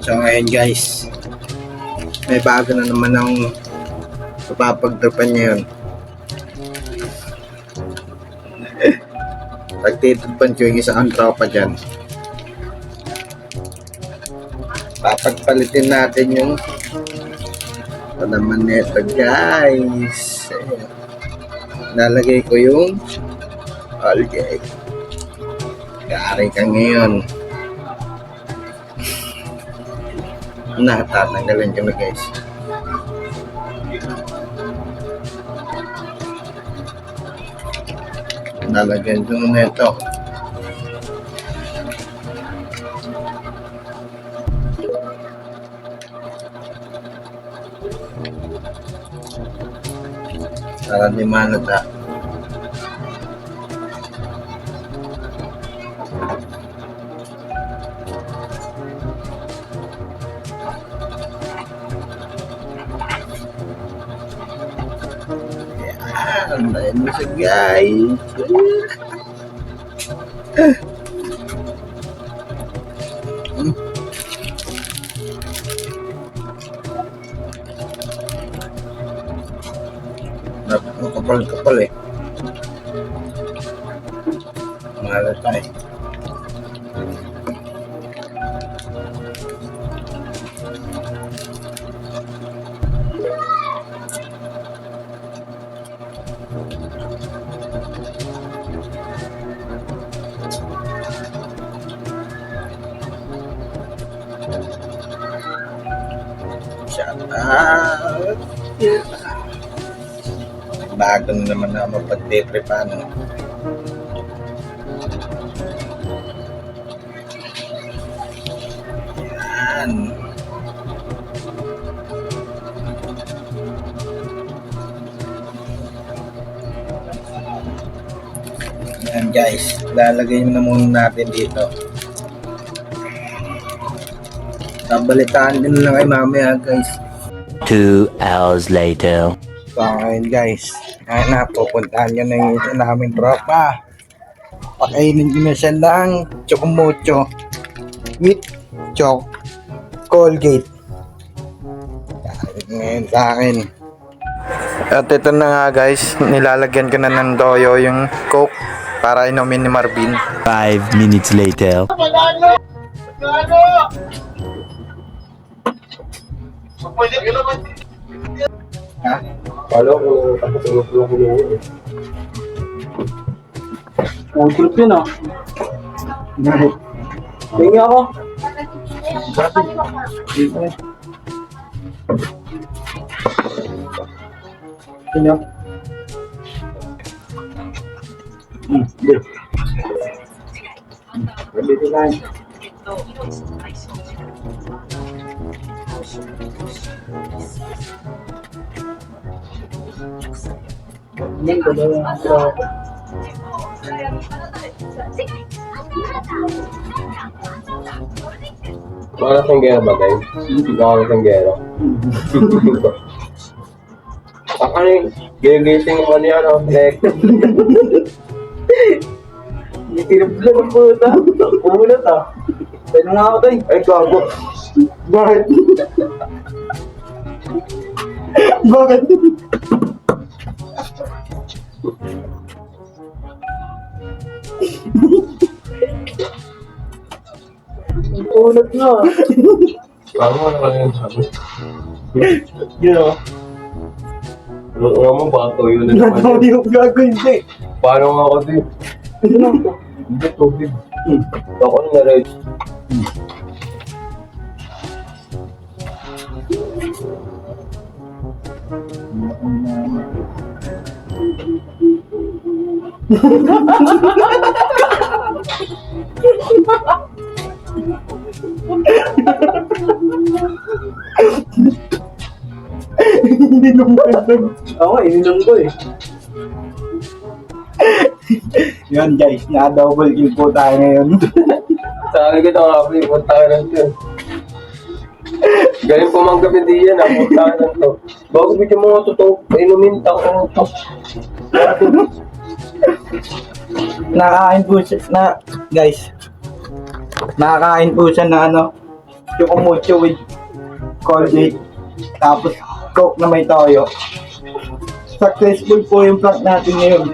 So ngayon guys, may bago na naman ang mapapagdapan ngayon. Pagtitagpan ko yung isang tropa dyan. Papagpalitin natin yung naman nito guys. Ayan. Nalagay ko yung algae. Kaaray ka ngayon. Tatanggalin ko na guys. Nalagyan ko na ito. Para di manata. Yan, dahil mo siya guys. Kapal-kapal eh. Malata eh. Shout out. Bago na naman na mapagdetripan. Yan. Yan guys, lalagay na muna natin dito. Tabalitaan din lang ay mamaya guys. 2 hours later. So ngayon guys, ngayon na pupuntahan nyo na yung isa namin tropa. Pakainin nyo na siya ng chocomocho with Colgate. Ngayon sa akin. At ito na nga guys, nilalagyan ko na ng toyo yung Coke para inumin ni Marvin. 5 minutes later. Ha? Kala ko tapos ko yun. Ang trip yun ah. Bakit? Tingin ako. Sino? Dito. Dito lang. Hindi ko daw yung Mga sanggero ba guys? Mga sanggero. Ako ni gigising ko niya no, like itirap lang ang puta. Umulat ah. Pwede nga ako tayo. ay gago. Bakit? Bakit? Umulat nga. Gago na yun sabi. Yun ah. Ano mo ba to yun na naman Nagawa yun? di ko gagawin din. Paano nga ako din? Ito lang to. Hindi tubig. Ako na right. Ininom ko yun. Oo, ininom ko eh. Yun guys, na-double kill po tayo ngayon. Sabi ko na nga, punta ka lang to. Galing pumanggabi din yan, punta ka lang to. Bago bigyan mo nga totoo, inumin tao ka lang to. Nakakain po siya na, guys. Nakakain po siya na ano, Chocomucho with Colgate. Tapos Coke na may toyo. Successful po yung prank natin ngayon.